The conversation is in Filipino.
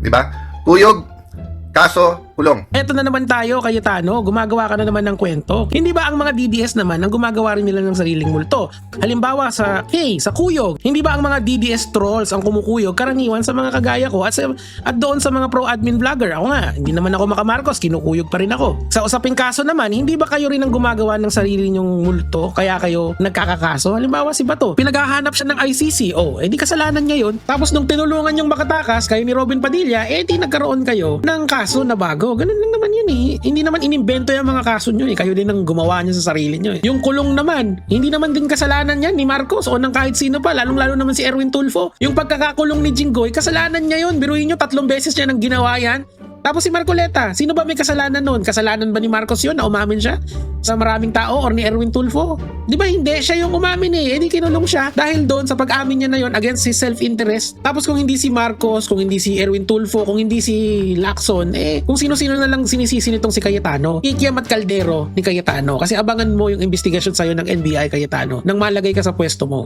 Di ba? Kuyog, kaso, kulong. Eto na naman tayo, Cayetano, gumagawa ka na naman ng kwento. Hindi ba ang mga DDS naman ang gumagawa rin nila ng sariling multo? Halimbawa sa kuyog, hindi ba ang mga DDS trolls ang kumukuyog karaniwan sa mga kagaya ko at doon sa mga pro-admin vlogger? Ako nga, hindi naman ako makamarkos, kinukuyog pa rin ako. Sa usaping kaso naman, hindi ba kayo rin ang gumagawa ng sarili nyong multo kaya kayo nagkakakaso? Halimbawa si Bato, pinaghahanap siya ng ICC, di kasalanan niya yun. Tapos nung tinulungan yung makatakas, kayo ni Robin Padilla, di nagkaroon kayo ng kaso na bago. Ganun lang naman yun Hindi naman inimbento yung mga kaso nyo Kayo din ang gumawa nyo sa sarili nyo Yung kulong naman, hindi naman din kasalanan yan ni Marcos o ng kahit sino pa, lalong-lalo naman si Erwin Tulfo. Yung pagkakakulong ni Jinggoy, kasalanan niya yun. Biruin nyo, 3 beses niya nang ginawa yan. Tapos si Marcoleta, sino ba may kasalanan nun? Kasalanan ba ni Marcos yun na umamin siya sa maraming tao or ni Erwin Tulfo? Di ba hindi? Siya yung umamin di kinulong siya dahil doon sa pag-amin niya na yun against his self-interest. Tapos kung hindi si Marcos, kung hindi si Erwin Tulfo, kung hindi si Lacson, kung sino-sino na lang sinisisi nitong si Cayetano, Kikiam at Caldero ni Cayetano. Kasi abangan mo yung investigasyon sa'yo ng NBI, Cayetano, nang malagay ka sa pwesto mo.